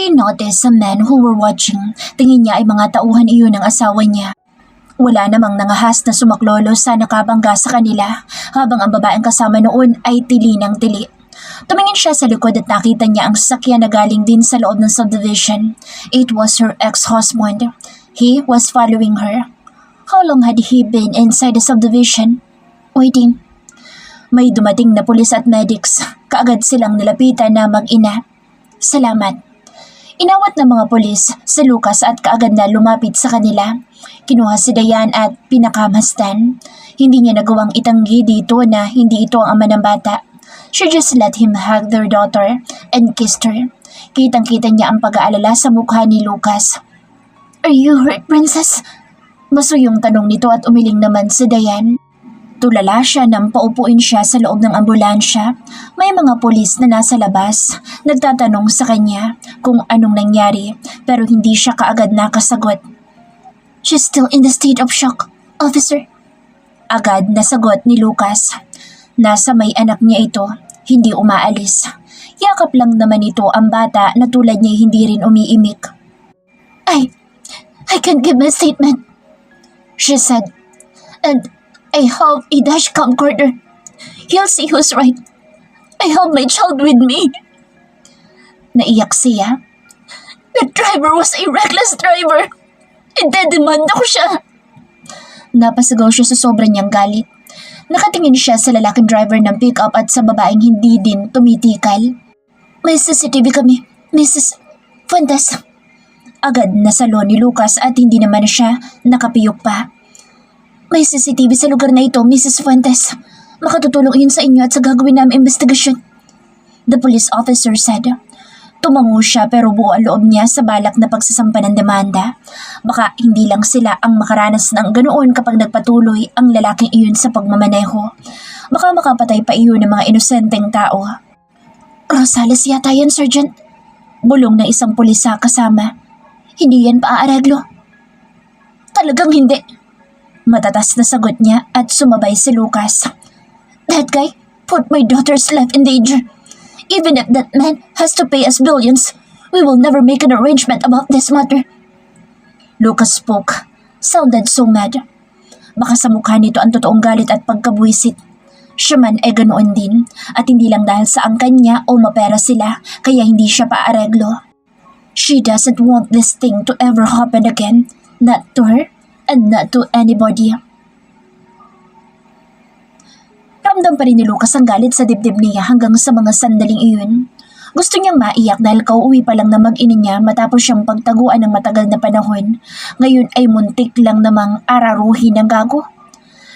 He noticed some men who were watching. Tingin niya ay mga tauhan iyon ng asawa niya. Wala namang nangahas na sumaklolo sa nakabangga sa kanila, habang ang babaeng kasama noon ay tili ng tili. Tumingin siya sa likod at nakita niya ang sasakyan na galing din sa loob ng subdivision. It was her ex-husband. He was following her. How long had he been inside the subdivision? Waiting. May dumating na pulis at medics. Kaagad silang nilapitan na mag-ina. Salamat. Inawat ng mga pulis si Lucas at kaagad na lumapit sa kanila. Kinuha si Diane at pinakamastan. Hindi niya nagawang itanggi dito na hindi ito ang ama ng bata. She just let him hug their daughter and kissed her. Kitang-kita niya ang pag-aalala sa mukha ni Lucas. Are you hurt, princess? Masuyong tanong nito at umiling naman si Diane. Tulala siya nang paupuin siya sa loob ng ambulansya. May mga pulis na nasa labas. Nagtatanong sa kanya kung anong nangyari pero hindi siya kaagad nakasagot. She's still in the state of shock, officer. Agad nasagot ni Lucas. Nasa may anak niya ito, hindi umaalis. Yakap lang naman ito ang bata na tulad niya hindi rin umiimik. I can't give my statement, she said. And I have a dash camcorder. He'll see who's right. I have my child with me. Naiyak siya. The driver was a reckless driver. Idedemanda ko siya. Napasigaw siya sa sobrang niyang galit. Nakatingin siya sa lalaking driver ng pick-up at sa babaeng hindi din tumitikal. May CCTV kami, Mrs. Fuentes. Agad nasalo ni Lucas at hindi naman siya nakapiyok pa. May CCTV sa lugar na ito, Mrs. Fuentes. Makatutulong iyon sa inyo at sa gagawin namin investigasyon. The police officer said. Tumango siya pero buo ang loob niya sa balak na pagsasampa ng demanda. Baka hindi lang sila ang makaranas ng ganoon kapag nagpatuloy ang lalaking iyon sa pagmamaneho. Baka makapatay pa iyon ng mga inosenteng tao. Rosales yata yan, Sergeant. Bulong ng isang pulis sa kasama. Hindi yan paaareglo. Talagang hindi. Matatas na sagot niya at sumabay si Lucas. That guy put my daughter's life in danger. Even if that man has to pay us billions, we will never make an arrangement about this matter. Lucas spoke. Sounded so mad. Baka sa mukha nito ang totoong galit at pagkabwisit. Siya man ay ganoon din at hindi lang dahil sa angkan niya o mapera sila kaya hindi siya paareglo. She doesn't want this thing to ever happen again. Not to her. And not to anybody. Ramdam pa rin ni Lucas ang galit sa dibdib niya hanggang sa mga sandaling iyon. Gusto niyang maiyak dahil kauuwi pa lang na mag-ina niya matapos siyang pagtaguan ng matagal na panahon. Ngayon ay muntik lang namang araruhin ng gago.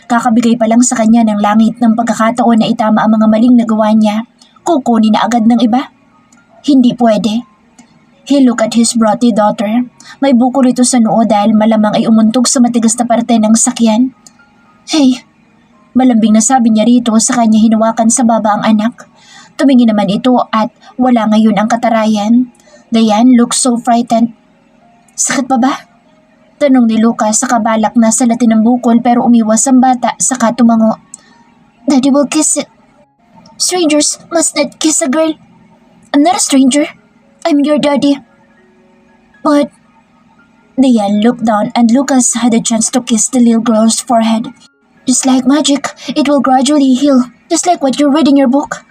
Kakabigay pa lang sa kanya ng langit ng pagkakataon na itama ang mga maling nagawa niya. Kukunin na agad ng iba? Hindi pwede. He looked at his bratty daughter. May buko rito sa noo dahil malamang ay umuntog sa matigas na parte ng sakyan. Hey, malambing na sabi niya rito sa kanya hinawakan sa baba ang anak. Tumingin naman ito at wala ngayon ang katarayan. Diane looked so frightened. Sakit pa ba? Tanong ni Lucas sa kabalak na salatin ng bukol pero umiwas ang bata saka tumango. Daddy will kiss it. Strangers must not kiss a girl. I'm not a stranger. I'm your daddy. But Diane looked down and Lucas had a chance to kiss the little girl's forehead. Just like magic, it will gradually heal. Just like what you read in your book.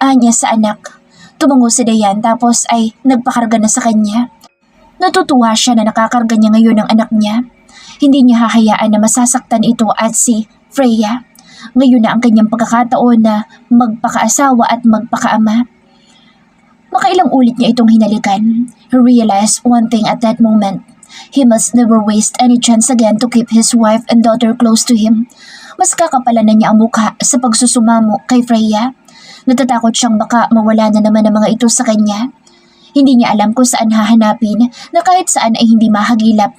Anya sa anak. Tumango si Diane tapos ay nagpakarga na sa kanya. Natutuwa siya na nakakarga niya ngayon ang anak niya. Hindi niya hahayaan na masasaktan ito at si Freya. Ngayon na ang kanyang pagkakataon na magpakaasawa at magpakaama. Makailang ulit niya itong hinalikan. He realized one thing at that moment. He must never waste any chance again to keep his wife and daughter close to him. Mas kakapalan na niya ang mukha sa pagsusumamo kay Freya. Natatakot siyang baka mawala na naman ang mga ito sa kanya. Hindi niya alam kung saan hahanapin na kahit saan ay hindi mahagilap.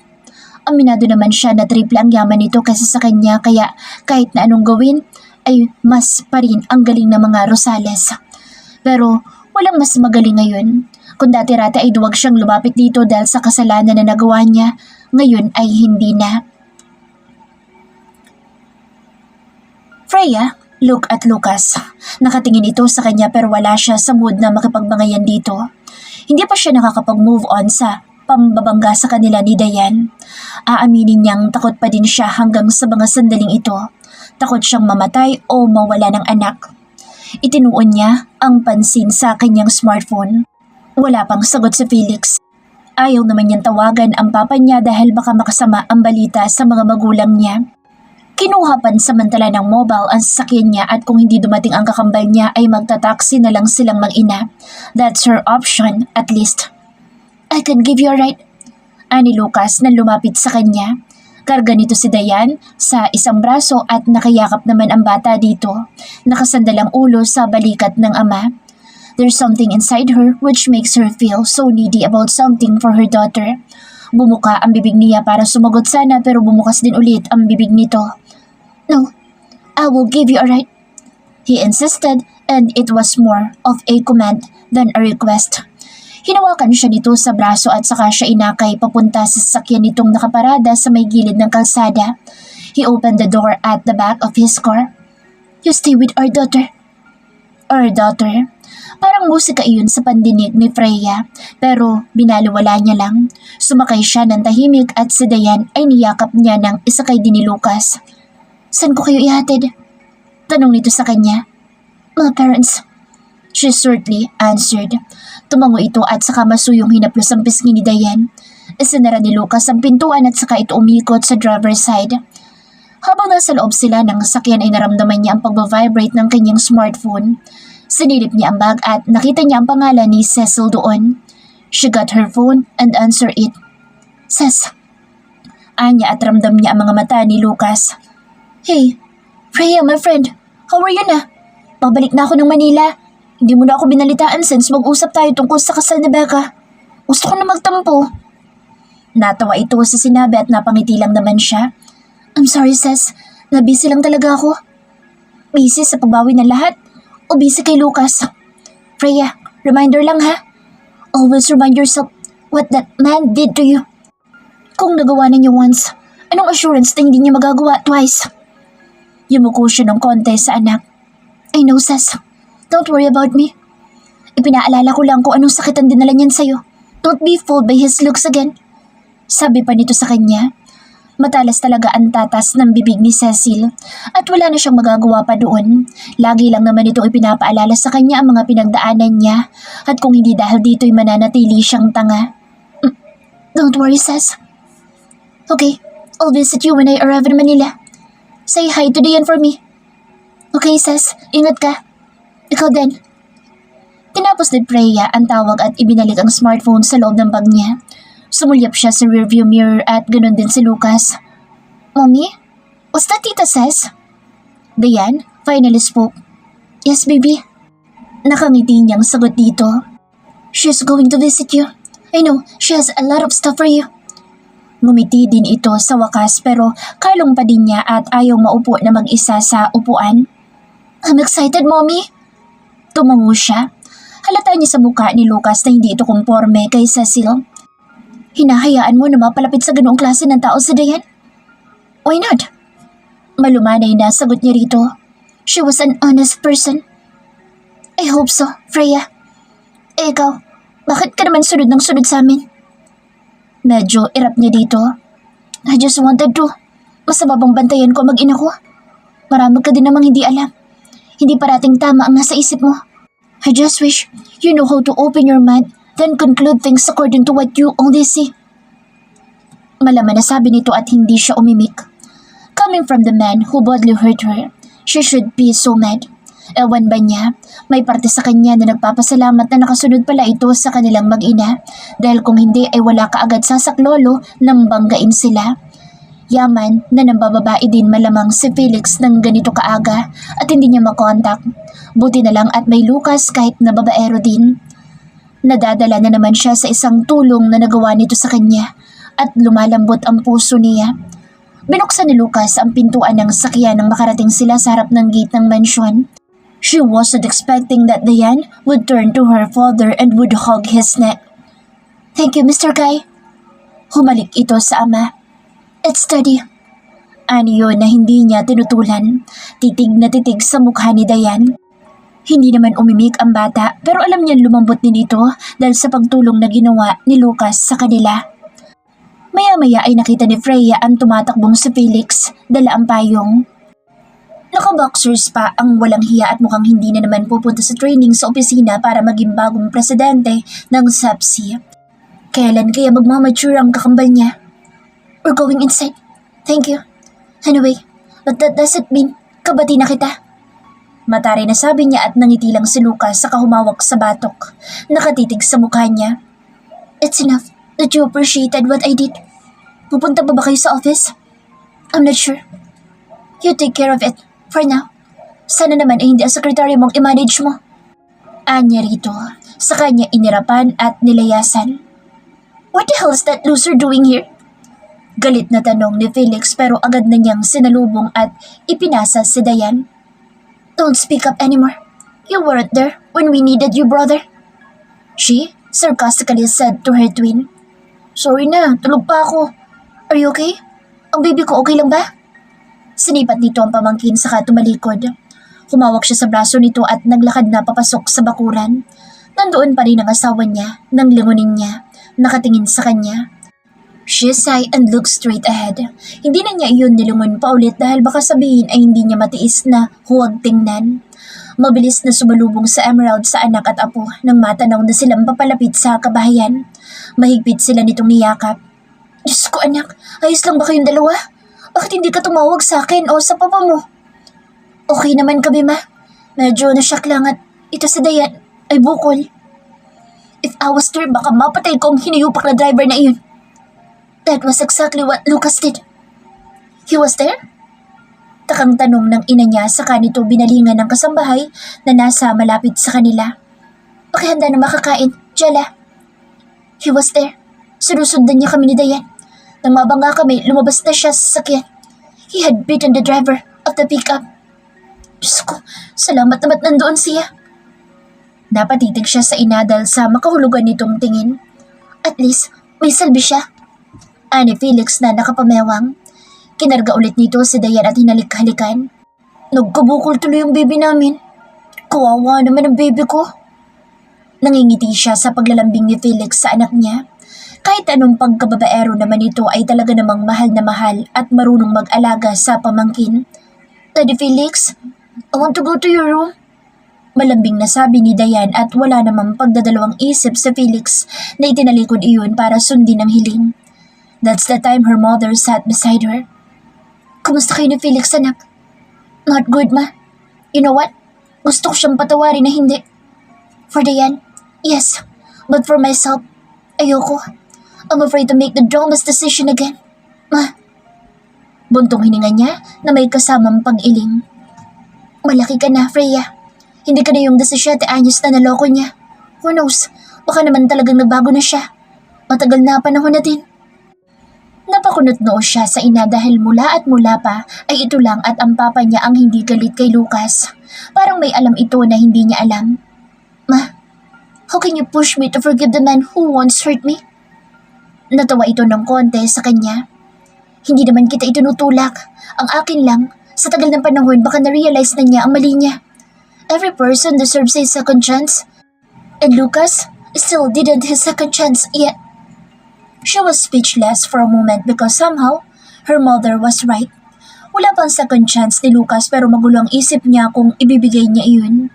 Aminado naman siya na triple ang yaman nito kaysa sa kanya kaya kahit na anong gawin ay mas pa rin ang galing ng mga Rosales. Pero walang mas magaling ngayon. Kung dati-rati ay duwag siyang lumapit dito dahil sa kasalanan na nagawa niya, ngayon ay hindi na. Freya, look at Lucas. Nakatingin ito sa kanya pero wala siya sa mood na makipagbangayan dito. Hindi pa siya nakakapag-move on sa pambabangga sa kanila ni Dayan. Aaminin niyang takot pa din siya hanggang sa mga sandaling ito. Takot siyang mamatay o mawala ng anak. Itinuon niya ang pansin sa kanyang smartphone. Wala pang sagot si Felix. Ayaw naman niyang tawagan ang papa niya dahil baka makasama ang balita sa mga magulang niya. Kinuha pansamantala ng mobile ang sasakyan niya at kung hindi dumating ang kakambal niya ay magta-taxi na lang silang mag-ina. That's her option, at least. I can give you a ride. Ani Lucas na lumapit sa kanya. Karga nito si Dayan sa isang braso at nakayakap naman ang bata dito. Nakasandalang ulo sa balikat ng ama. There's something inside her which makes her feel so needy about something for her daughter. Bumuka ang bibig niya para sumagot sana pero bumukas din ulit ang bibig nito. No, I will give you a ride. He insisted and it was more of a command than a request. Hinawakan siya nito sa braso at saka siya inakay papunta sa sasakyan nitong nakaparada sa may gilid ng kalsada. He opened the door at the back of his car. You stay with our daughter. Our daughter? Parang musika iyon sa pandinig ni Freya, pero binaliwala niya lang. Sumakay siya ng tahimik at si Dayan ay niyakap niya ng isakay din ni Lucas. Saan ko kayo ihatid? Tanong nito sa kanya. Mga parents. She shortly answered. Tumango ito at saka masuyong hinaplos ang pisngi ni Dayan. Isinara ni Lucas ang pintuan at saka ito umikot sa driver's side. Habang nasa loob sila ng sasakyan ay naramdaman niya ang pagbavibrate ng kanyang smartphone. Sinilip niya ang bag at nakita niya ang pangalan ni Cecil doon. She got her phone and answered it. Ces. Anya at ramdam niya ang mga mata ni Lucas. Hey, Freya, my friend. How are you na? Pabalik na ako ng Manila. Hindi mo na ako binalitaan since mag-usap tayo tungkol sa kasal ni Becca. Gusto ko na magtampo. Natawa ito sa sinabi at napangiti lang naman siya. I'm sorry, Ces. Nabisi lang talaga ako. Busy sa pagbawi ng lahat o busy kay Lucas? Freya, reminder lang ha. Always remind yourself what that man did to you. Kung nagawa na niyo once, anong assurance na hindi niya magagawa twice? Yumuko siya ng konti sa anak. I know, Ces. Don't worry about me. Ipinaalala ko lang kung anong sakit ang dinala niyan sa'yo. Don't be fooled by his looks again. Sabi pa nito sa kanya. Matalas talaga ang tatas ng bibig ni Cecil at wala na siyang magagawa pa doon. Lagi lang naman itong ipinapaalala sa kanya ang mga pinagdaanan niya at kung hindi dahil dito'y mananatili siyang tanga. Don't worry, Ces. Okay, I'll visit you when I arrive in Manila. Say hi to Dayan for me. Okay, Ces. Ingat ka. Ikaw din. Tinapos ni Freya ang tawag at ibinalik ang smartphone sa loob ng bag niya. Sumulyap siya sa rearview mirror at ganoon din si Lucas. Mommy? Was that Tita Ces? Dayan finally spoke. Yes, baby. Nakangiti niyang sagot dito. She's going to visit you. I know, she has a lot of stuff for you. Ngumiti din ito sa wakas pero kalong pa din niya at ayaw maupo na mag-isa sa upuan. I'm excited, Mommy. Tumango siya. Halata niya sa mukha ni Lucas na hindi ito kumporme kay Cecil. Hinahayaan mo na mapalapit sa ganoong klase ng tao sa Dayan? Why not? Malumanay na sagot niya rito. She was an honest person. I hope so, Freya. Ikaw, bakit ka naman sunod ng sunod sa amin? Medyo irap niya dito. I just wanted to. Mas mababang bantayan ko mag-ina ko. Marami ka din namang hindi alam. Hindi parating tama ang nasa isip mo. I just wish you know how to open your mind then conclude things according to what you only see. Malaman na sabi nito at hindi siya umimik. Coming from the man who badly hurt her, she should be so mad. Ewan ba niya, may parte sa kanya na nagpapasalamat na nakasunod pala ito sa kanilang mag-ina dahil kung hindi ay wala kaagad sasaklolo nang banggain sila. Yaman na nambababae din malamang si Felix ng ganito kaaga at hindi niya makontak. Buti na lang at may Lucas kahit na babaero din. Nadadala na naman siya sa isang tulong na nagawa nito sa kanya at lumalambot ang puso niya. Binuksan ni Lucas ang pintuan ng sakyan nang makarating sila sa harap ng gate ng mansyon. She wasn't expecting that Dayan would turn to her father and would hug his neck. Thank you, Mr. Guy. Humalik ito sa ama. It's steady. Ano yun na hindi niya tinutulan. Titig na titig sa mukha ni Dayan. Hindi naman umimik ang bata pero alam niyang lumambot din ito dahil sa pagtulong na ginawa ni Lucas sa kanila. Maya-maya ay nakita ni Freya ang tumatakbong si Felix, dala ang payong. Naka-boxers pa ang walang hiya at mukhang hindi na naman pupunta sa training sa opisina para maging bagong presidente ng SAPSI. Kailan kaya magmamature ang kakambal niya? We're going inside. Thank you. Anyway, but that doesn't mean kabati na kita. Matari na sabi niya at nangiti lang si Lucas sa kahumawak sa batok. Nakatitig sa mukha niya. It's enough that you appreciated what I did. Pupunta pa ba kayo sa office? I'm not sure. You take care of it for now. Sana naman ay hindi ang sekretary mong i-manage mo. Anya rito, sa kanya inirapan at nilayasan. What the hell is that loser doing here? Galit na tanong ni Felix pero agad na niyang sinalubong at ipinasa si Dayan. Don't speak up anymore. You weren't there when we needed you, brother. She sarcastically said to her twin. Sorry na, tulog pa ako. Are you okay? Ang baby ko okay lang ba? Sinipat nito ang pamangkin saka tumalikod. Humawak siya sa braso nito at naglakad na papasok sa bakuran. Nandoon pa rin ang asawa niya nang lingunin niya, nakatingin sa kanya. She sighed and looked straight ahead. Hindi na niya iyon nilungon pa ulit dahil baka sabihin ay hindi niya matiis na huwag tingnan. Mabilis na sumalubong sa Emerald sa anak at apo nang matanaw na silang papalapit sa kabahayan. Mahigpit sila nitong niyakap. Diyos ko anak, ayos lang ba kayong dalawa? Bakit hindi ka tumawag sa akin o sa papa mo? Okay naman kami ma. Medyo nasyak lang at ito si Dayan ay bukol. If I was there baka mapatay ko ang hinayupak na driver na iyon. That was exactly what Lucas did. He was there? Takang tanong ng ina niya saka nito binalingan ng kasambahay na nasa malapit sa kanila. Pakihanda na makakain, Jella. He was there. Sinusundan niya kami ni Dayan. Nang mabangga kami, lumabas na siya sa sakyan. He had beaten the driver of the pickup. Diyos ko, salamat naman nandoon siya. Napatitig siya sa ina dahil sa makahulugan nitong tingin. At least, may salbi siya. Ani Felix na nakapamewang. Kinarga ulit nito si Dayan at hinalik-halikan. Nagkabukol tuloy yung baby namin. Kawawa naman ang baby ko. Nangingiti siya sa paglalambing ni Felix sa anak niya. Kahit anong pagkababaero naman ito ay talaga namang mahal na mahal at marunong mag-alaga sa pamangkin. Daddy Felix, I want to go to your room. Malambing na sabi ni Dayan at wala namang pagdadalawang isip sa Felix na itinalikod iyon para sundin ang hiling. That's the time her mother sat beside her. Kumusta kayo ni Felix, anak? Not good, ma. You know what? Gusto ko siyang patawarin na hindi. For Dayan, yes. But for myself, ayoko. I'm afraid to make the dumbest decision again. Ma. Buntong hininga niya na may kasamang pag-iling. Malaki ka na, Freya. Hindi ka na yung 17 anyos na naloko niya. Who knows, baka naman talagang nagbago na siya. Matagal na panahon na din. Napakunot noo siya sa ina dahil mula at mula pa ay ito lang at ang papa niya ang hindi galit kay Lucas. Parang may alam ito na hindi niya alam. Ma, how can you push me to forgive the man who once hurt me? Natawa ito ng konti sa kanya. Hindi naman kita itinutulak. Ang akin lang, sa tagal ng panahon baka na-realize na niya ang mali niya. Every person deserves a second chance. And Lucas still didn't his second chance yet. She was speechless for a moment because somehow, her mother was right. Wala pang second chance ni Lucas pero magulo ang isip niya kung ibibigay niya iyon.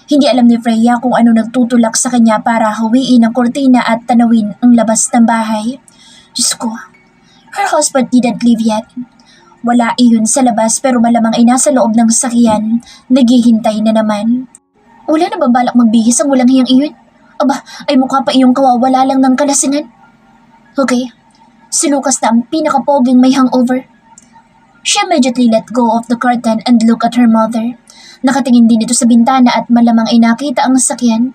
Hindi alam ni Freya kung ano nagtutulak sa kanya para hawiin ang kortina at tanawin ang labas ng bahay. Diyos ko, her husband didn't leave yet. Wala iyon sa labas pero malamang ay nasa loob ng sasakyan, naghihintay na naman. Wala na ba balak magbihis ang walang hiyang iyon? Aba, ay mukha pa iyong kawawala lang ng kalasingan. Okay, si Lucas na ang pinakapoging may hangover. She immediately let go of the curtain and looked at her mother. Nakatingin din ito sa bintana at malamang ay nakita ang sasakyan.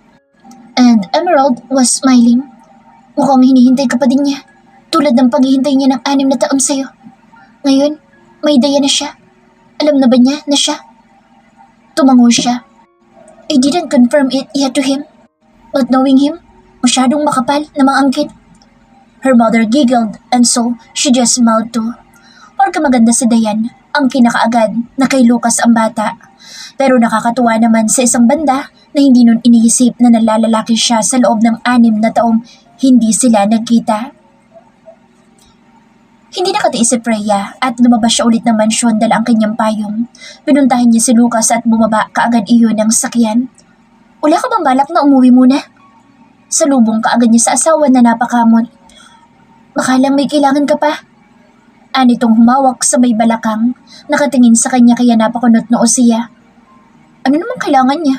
And Emerald was smiling. Mukhang hinihintay ka pa din niya, tulad ng paghihintay niya ng 6 na taon sa'yo. Ngayon, may daya na siya. Alam na ba niya na siya? Tumango siya. I didn't confirm it yet to him. But knowing him, masyadong makapal na maangkin. Her mother giggled and so she just smiled too. Porka maganda si Dayan, ang kinakaagad na kay Lucas ang bata. Pero nakakatuwa naman sa isang banda na hindi nun iniisip na nalalalaki siya sa loob ng 6 na taong hindi sila nagkita. Hindi nakatiis si Freya at lumabas siya ulit ng mansyon dala ang kanyang payong. Pinuntahan niya si Lucas at bumaba kaagad iyon ng sakyan. Wala ka bang balak na umuwi muna? Salubong kaagad niya sa asawa na napakamot. Baka lang may kailangan ka pa. Anitong humawak sa may balakang, nakatingin sa kanya kaya napakunot noo siya. Ano namang kailangan niya?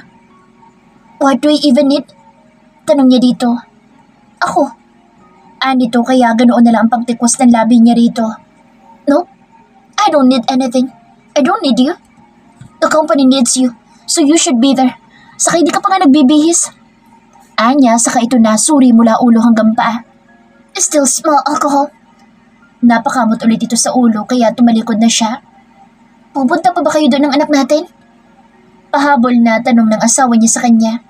What do I even need? Tanong niya dito. Ako. Anito kaya ganoon na lang ang pagtikwas ng labi niya rito. No, I don't need anything. I don't need you. The company needs you, so you should be there. Saka hindi ka pa nga nagbibihis. Anya, saka ito na suri mula ulo hanggang paa. Still smell alcohol. Napakamot ulit ito sa ulo kaya tumalikod na siya. Pupunta pa ba kayo doon ng anak natin? Pahabol na tanong ng asawa niya sa kanya.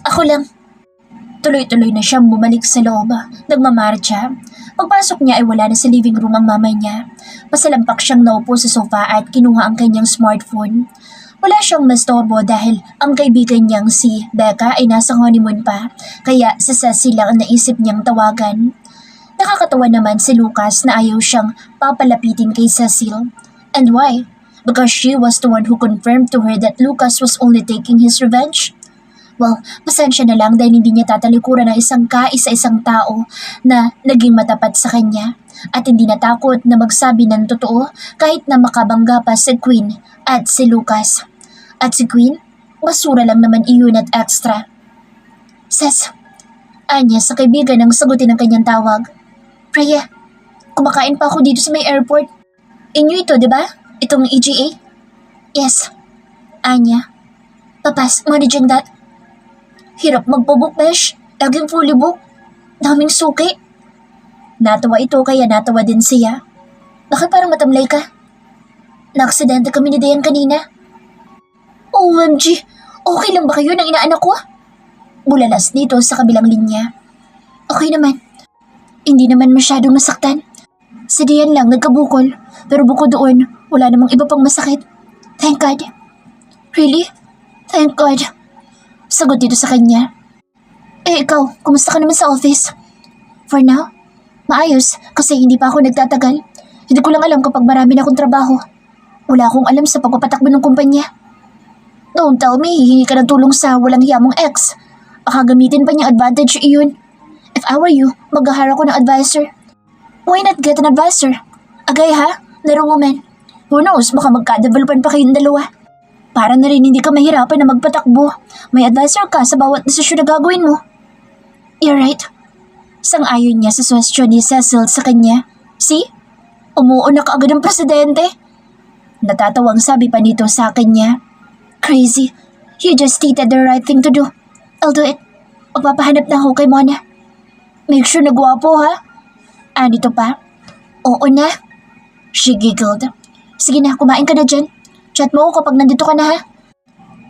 Ako lang. Tuloy-tuloy na siyang bumalik sa loob. Nagmamarcha. Pagpasok niya ay wala na sa living room ang mama niya. Pasalampak siyang naupo sa sofa at kinuha ang kanyang smartphone. Wala siyang nastorbo dahil ang kaibigan niyang si Becca ay nasa honeymoon pa, kaya sa Cecil lang ang naisip niyang tawagan. Nakakatawa naman si Lucas na ayaw siyang papalapitin kay Cecil. And why? Because she was the one who confirmed to her that Lucas was only taking his revenge? Well, pasensya na lang dahil hindi niya tatalikuran ng isang kaisa-isang tao na naging matapat sa kanya at hindi natakot na magsabi ng totoo kahit na makabangga pa si Queen at si Lucas. At si Queen, basura lang naman iyon at extra. Ses, anya sa kaibigan ang sagutin ng kanyang tawag. Freya, kumakain pa ako dito sa may airport. Inyo ito, di ba? Itong EGA? Yes. Anya. Papas, managing that. Hirap magpo-book, besh. Laging fully book. Daming suki. Natawa ito kaya natawa din siya. Bakit parang matamlay ka? Na-aksidente kami ni Dayan kanina. OMG! Okay lang ba kayo ng inaanak ko? Bulalas dito sa kabilang linya. Okay naman. Hindi naman masyadong nasaktan. Si Dayan lang nagkabukol, pero bukod doon, wala namang iba pang masakit. Thank God. Really? Thank God. Sagot dito sa kanya. Eh ikaw, kumusta ka naman sa office? For now, maayos kasi hindi pa ako nagtatagal. Hindi ko lang alam kapag marami na akong trabaho. Wala akong alam sa pagpapatakbo ng kumpanya. Don't tell me hihingi ka ng tulong sa walang hiyamong ex. Baka gamitin pa niyang advantage iyon. If I were you, mag-hire ako ng advisor. Why not get an advisor? Agay ha, little woman. Who knows, baka magka-developan pa kayong dalawa. Para na rin hindi ka mahirapan na magpatakbo. May advisor ka sa bawat desisyon na gagawin mo. You're right. Sang-ayon niya sa suggestion ni Cecil sa kanya. See? Umuuna ka agad ng presidente. Natatawang sabi pa nito sa kanya. Crazy. You just stated the right thing to do. I'll do it. Magpapahanap na ako kay Mona. Make sure na gwapo ha? Anito pa? Oo na. She giggled. Sige na, kumain ka na dyan. Chat mo ako kapag nandito ka na ha?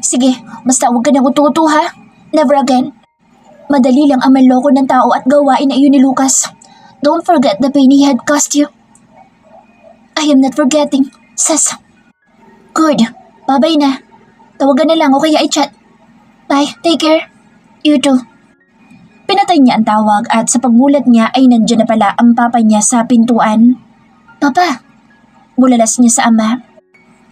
Sige, basta huwag ka nang utu-utu ha? Never again. Madali lang ang manloko ng tao at gawain na iyon ni Lucas. Don't forget the pain he had caused you. I am not forgetting, Ses. Good. Bye-bye na. Tawagan na lang o kaya i-chat. Bye. Take care. You too. Pinatay niya ang tawag at sa pagmulat niya ay nandiyan na pala ang papa niya sa pintuan. Papa! Bulalas niya sa ama.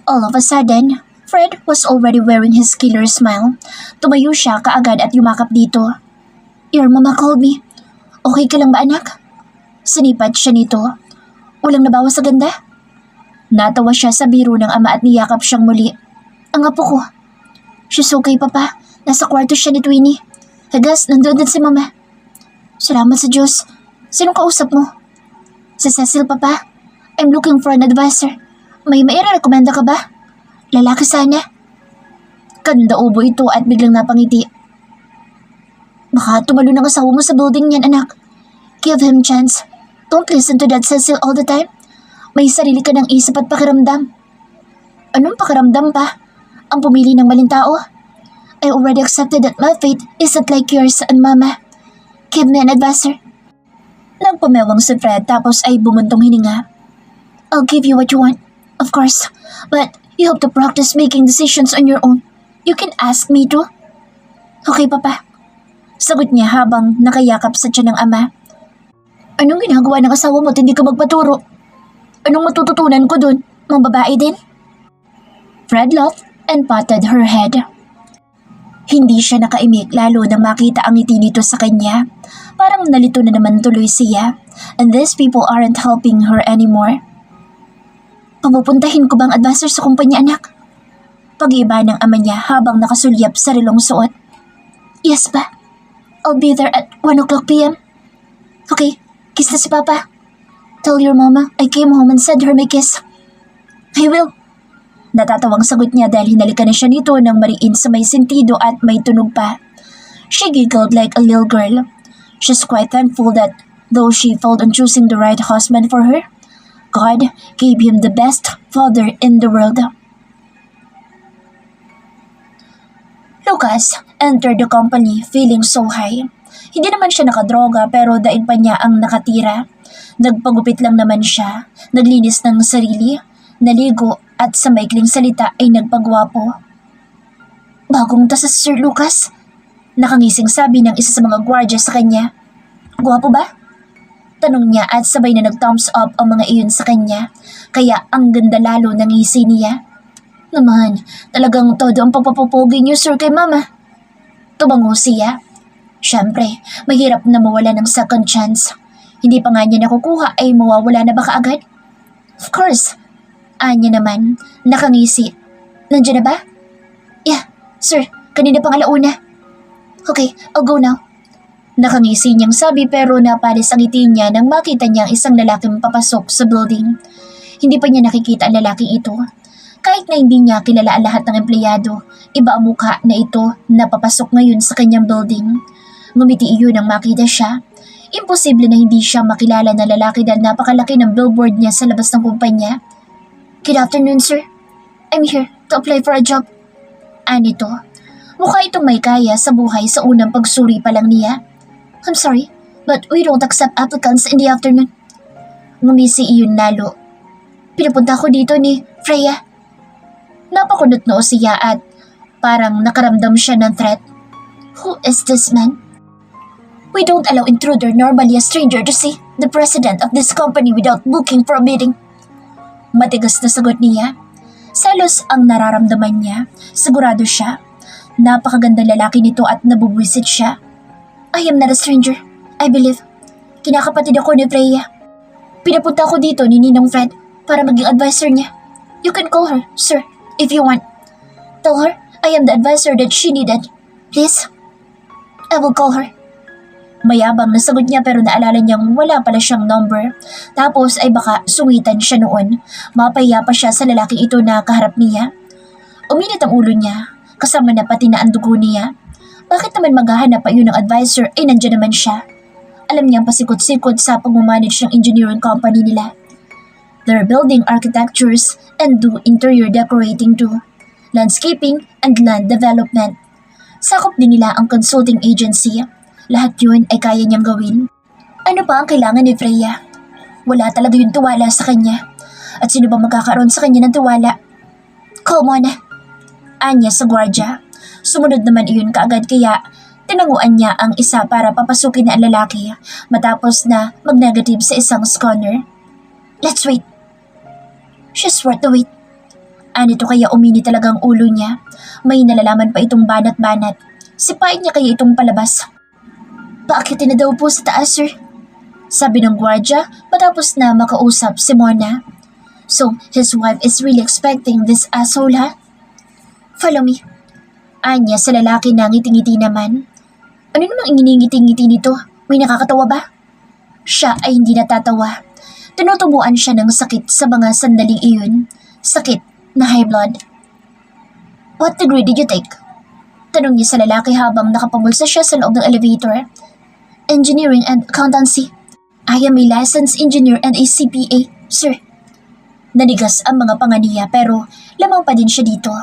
All of a sudden, Fred was already wearing his killer smile. Tumayo siya kaagad at yumakap dito. Your mama called me. Okay ka lang ba anak? Sinipat siya nito. Walang nabawa sa ganda? Natawa siya sa biro ng ama at niyakap siyang muli. Ang apo ko. She's okay papa. Nasa kwarto siya ni Twinnie. Hagas, nandun din si mama. Salamat sa Diyos. Sinong kausap mo? Si Cecil papa. I'm looking for an advisor. May maire-rekomenda ka ba? Lalaki sana. Kanda ubo ito at biglang napangiti. Baka tumalo ng asawa mo sa building niyan anak. Give him chance. Don't listen to that Cecil all the time. May sarili ka ng isip at pakiramdam. Anong pakiramdam pa? Ang pumili ng maling tao? I already accepted that my fate isn't like yours and mama. Give me an advisor. Nagpumewang si Fred tapos ay bumuntong hininga. I'll give you what you want, of course. But You have to practice making decisions on your own. You can ask me to. Okay, Papa. Sagot niya habang nakayakap sa tiyan ng ama. Anong ginagawa ng asawa mo at hindi ka magpaturo? Anong matututunan ko dun? Mga babae din? Fred laughed and patted her head. Hindi siya nakaimik lalo nang makita ang ngiti nito sa kanya. Parang nalito na naman tuloy siya. And these people aren't helping her anymore. Papupuntahin ko bang advisor sa kumpanya, anak? Pag-iba ng ama niya habang nakasulyap sa relong suot. Yes ba? I'll be there at 1:00 p.m. Okay, kiss na si Papa. Tell your mama I came home and send her my kiss. I will. Natatawang sagot niya dahil hinalikan na siya nito ng mariin sa may sentido at may tunog pa. She giggled like a little girl. She's quite thankful that though she failed on choosing the right husband for her, God gave him the best father in the world. Lucas entered the company feeling so high. Hindi naman siya nakadroga pero daig pa niya ang nakatira. Nagpagupit lang naman siya, naglinis ng sarili, naligo at sa maikling salita ay nagpagwapo. Bagong tasa si Sir Lucas? Nakangising sabi ng isa sa mga gwardya sa kanya. Gwapo ba? Tanong niya at sabay na nag-thumbs up ang mga iyon sa kanya, kaya ang ganda lalo ng ngisi niya. Naman, talagang todo ang pagpapapogi niyo, sir, kay mama. Tumango siya. Siyempre, mahirap na mawala ng second chance. Hindi pa nga niya nakukuha ay mawawala na ba kaagad? Of course. Anya naman, nakangisi. Nandiyan na ba? Yeah, sir, kanina pang 1:00. Okay, I'll go now. Nakangisi niyang sabi pero napalis ang ngiti niya nang makita niya ang isang lalaking papasok sa building. Hindi pa niya nakikita ang lalaking ito. Kahit na hindi niya kilala ang lahat ng empleyado, iba ang mukha na ito na papasok ngayon sa kanyang building. Ngumiti iyon nang makita siya. Imposible na hindi siya makilala na lalaki dahil napakalaki ng billboard niya sa labas ng kumpanya. Good afternoon, sir. I'm here to apply for a job. Anito, mukha itong may kaya sa buhay sa unang pagsuri pa lang niya. I'm sorry, but we don't accept applicants in the afternoon. Ngumisi iyon lalo. Pinapunta ko dito ni Freya. Napakunot noo siya at parang nakaramdam siya ng threat. Who is this man? We don't allow intruder, normally a stranger, to see the president of this company without booking for a meeting. Matigas na sagot niya. Selos ang nararamdaman niya. Sigurado siya. Napakaganda lalaki nito at nabubwisit siya. I am not a stranger, I believe. Kinakapatid ako ni Freya. Pinapunta ko dito ni Ninong Fred para maging advisor niya. You can call her, sir, if you want. Tell her I am the advisor that she needed. Please? I will call her. Mayabang na sagot niya pero naalala niyang wala pala siyang number. Tapos ay baka sungitan siya noon. Mapaya pa siya sa lalaking ito na kaharap niya. Uminit ang ulo niya, kasama na pati na ang dugo niya. Bakit naman maghahanap pa yun ng advisor ay nandiyan naman siya? Alam niyang pasikot-sikot sa pag-manage ng engineering company nila. They're building architectures and do interior decorating too. Landscaping and land development. Sakop din nila ang consulting agency. Lahat yun ay kaya niyang gawin. Ano pa ang kailangan ni Freya? Wala talaga yung tiwala sa kanya. At sino ba magkakaroon sa kanya ng tiwala? Call mo na. Anya sa gwardya. Sumunod naman iyon kaagad kaya tinanguan niya ang isa para papasukin na ang lalaki matapos na mag-negative sa isang scanner. Let's wait. She's worth the wait. Anito kaya umini talagang ulo niya. May nalalaman pa itong banat-banat. Sipain niya kaya itong palabas. Paakitin na daw po sa taas, sir. Sabi ng gwardya matapos na makausap si Mona. So, his wife is really expecting this asshole, ha? Follow me. Anya sa lalaki na ngiti-ngiti naman. Ano namang iningiti-ngiti nito? May nakakatawa ba? Siya ay hindi natatawa. Tinutubuan siya ng sakit sa mga sandaling iyon. Sakit na high blood. What degree did you take? Tanong niya sa lalaki habang nakapamulsa siya sa loob ng elevator. Engineering and accountancy. I am a licensed engineer and a CPA, sir. Nanigas ang mga panganiya pero lamang pa din siya dito.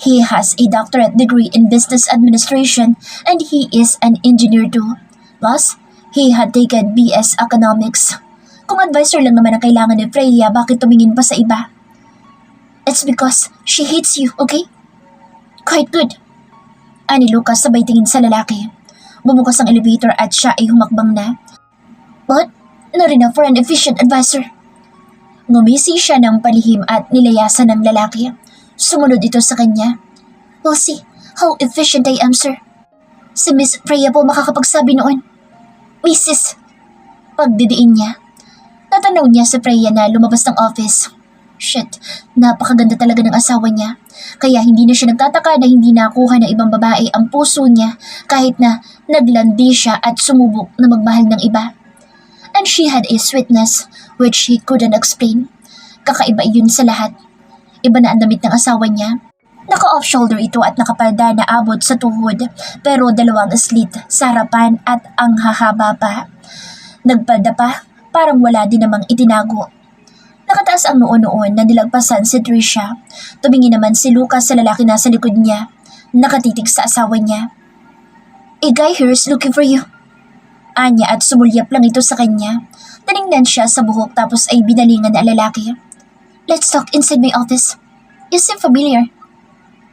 He has a doctorate degree in business administration and he is an engineer too. Plus, he had taken BS economics. Kung advisor lang naman ang kailangan ni Freya, bakit tumingin pa sa iba? It's because she hates you, okay? Quite good. Ani Lucas sabay tingin sa lalaki. Bumukas ang elevator at siya ay humakbang na. But, not enough for an efficient advisor. Ngumisi siya ng palihim at nilayasan ng lalaki. Sumunod ito sa kanya. We'll see how efficient I am, sir. Si Miss Freya po makakapagsabi noon. Mrs. Pagdidiin niya. Natanaw niya si Freya na lumabas ng office. Shit, napakaganda talaga ng asawa niya. Kaya hindi na siya nagtataka na hindi nakuha ng ibang babae ang puso niya kahit na naglandi siya at sumubok na magmahal ng iba. And she had a sweetness which he couldn't explain. Kakaiba yun sa lahat. Iba na ang damit ng asawa niya. Naka-off-shoulder ito at nakapalda na abot sa tuhod pero dalawang slit sa harapan at ang hahaba pa. Nagpalda pa, parang wala din namang itinago. Nakataas ang noo-noon na nilagpasan si Trisha. Tumingin naman si Lucas sa lalaki na sa likod niya. Nakatitig sa asawa niya. A guy here is looking for you. Anya at sumulyap lang ito sa kanya. Tiningnan siya sa buhok tapos ay binalingan na lalaki. Let's talk inside my office. You seem familiar.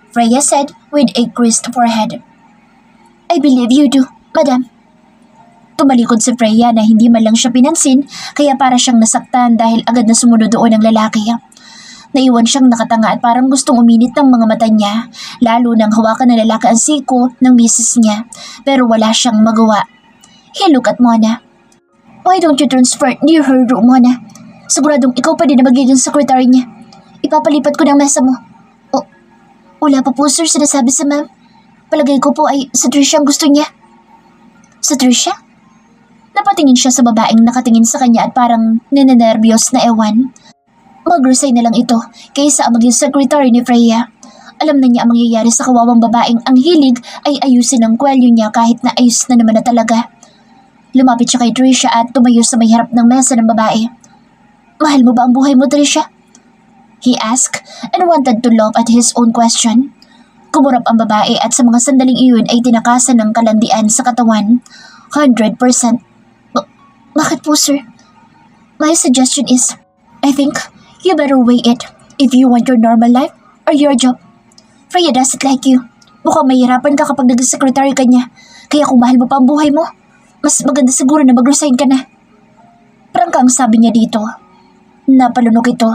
Freya said with a creased forehead. I believe you do, madam. Tumalikod si Freya na hindi man lang siya pinansin kaya para siyang nasaktan dahil agad na sumunod doon ang lalaki. Naiwan siyang nakatanga at parang gustong uminit ng mga mata niya, lalo nang hawakan ng lalaki ang siko ng misis niya, pero wala siyang magawa. He looked at Mona. Why don't you transfer near her room, Mona? Siguradong ikaw pa din na magiging secretary niya. Ipapalipat ko ng mesa mo. Oh, wala pa po sir sinasabi sa ma'am. Palagay ko po ay sa Trisha ang gusto niya. Sa Trisha? Napatingin siya sa babaeng nakatingin sa kanya at parang ninenervyos na ewan. Mag-resign na lang ito kaysa ang maging secretary ni Freya. Alam na niya ang mangyayari sa kawawang babaeng ang hilig ay ayusin ang kwelyo niya kahit na ayos na naman na talaga. Lumapit siya kay Trisha at tumayo sa may harap ng mesa ng babae. Mahal mo ba ang buhay mo, Trisha? He asked and wanted to laugh at his own question. Kumurap ang babae at sa mga sandaling iyon ay tinakasan ng kalandian sa katawan. 100%. Bakit po, sir? My suggestion is, I think you better weigh it if you want your normal life or your job. Freya doesn't like you. Mukhang mahirapan ka kapag naging secretary ka niya. Kaya kung mahal mo pa ang buhay mo, mas maganda siguro na mag-resign ka na. Prangka ang sabi niya dito. Napalunok ito.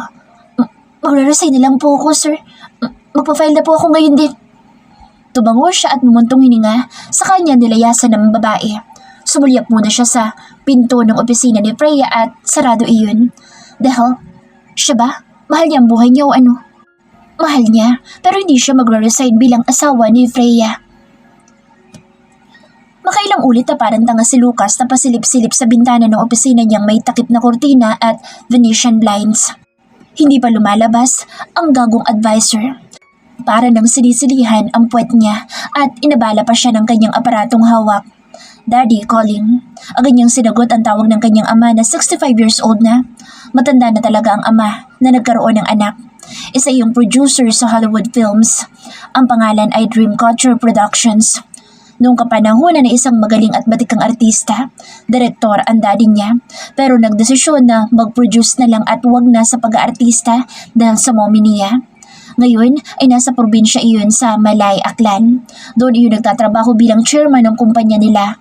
Magre-resign na lang po ako, sir. Magpa-file na po ako ngayon din. Tumango siya at mumuntong hininga sa kanya nilayasan ng babae. Sumulyap muna siya sa pinto ng opisina ni Freya at sarado iyon. Dahil, siya ba? Mahal niya ang buhay niya o ano? Mahal niya, pero hindi siya magre-resign bilang asawa ni Freya. Makailang ulit na parang tanga si Lucas na pasilip-silip sa bintana ng opisina niyang may takip na kortina at Venetian blinds. Hindi pa lumalabas ang gagong advisor. Para nang sinisilihan ang puwet niya at inabala pa siya ng kanyang aparatong hawak. Daddy calling. Agad niyang sinagot ang tawag ng kanyang ama na 65 years old na. Matanda na talaga ang ama na nagkaroon ng anak. Isa yung producer sa Hollywood films. Ang pangalan ay Dreamcatcher Productions. Noong kapanahonan na isang magaling at batikang artista, direktor ang daddy niya, pero nagdesisyon na mag-produce na lang at wag na sa pag-aartista dahil sa mommy niya. Ngayon ay nasa probinsya iyon sa Malay, Aklan. Doon iyon nagtatrabaho bilang chairman ng kumpanya nila,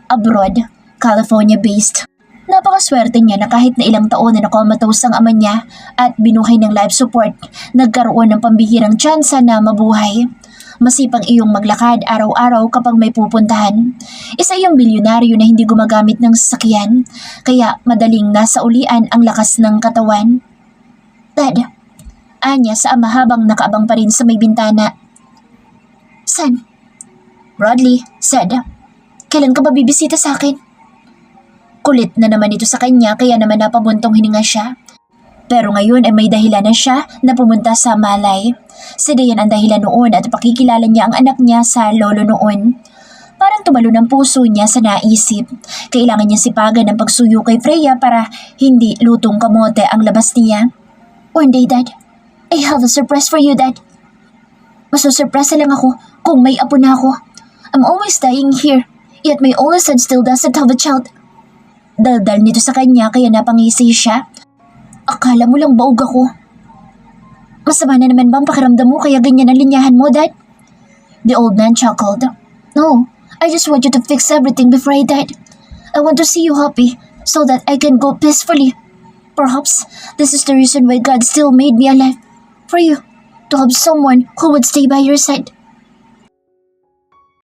abroad, California-based. Napakaswerte niya na kahit na ilang taon na nakomatose ang ama niya at binuhay ng life support, nagkaroon ng pambihirang tsansa na mabuhay. Masipang iyong maglakad araw-araw kapag may pupuntahan. Isa iyong bilyonaryo na hindi gumagamit ng sasakyan, kaya madaling nasa ulian ang lakas ng katawan. Dad, anya sa ama habang nakaabang pa rin sa may bintana. Son, Bradley said, kailan ka ba bibisita sa akin? Kulit na naman ito sa kanya kaya naman napabuntong hininga siya. Pero ngayon ay may dahilan na siya na pumunta sa Malay. Si Dayan ang dahilan noon at pakikilala niya ang anak niya sa lolo noon. Parang tumalo ng puso niya sa naisip. Kailangan niya sipagan ng pagsuyo kay Freya para hindi lutong kamote ang labas niya. One day, Dad, I have a surprise for you, Dad. Masusurpresa lang ako kung may apo na ako. I'm always dying here, yet my only son still doesn't have a child. Daldal nito sa kanya kaya napangisi siya. Akala mo lang baog ako. Masama na naman ba ang pakiramdam mo kaya ganyan ang linyahan mo, Dad? The old man chuckled. No, I just want you to fix everything before I died. I want to see you happy so that I can go peacefully. Perhaps this is the reason why God still made me alive. For you, to have someone who would stay by your side.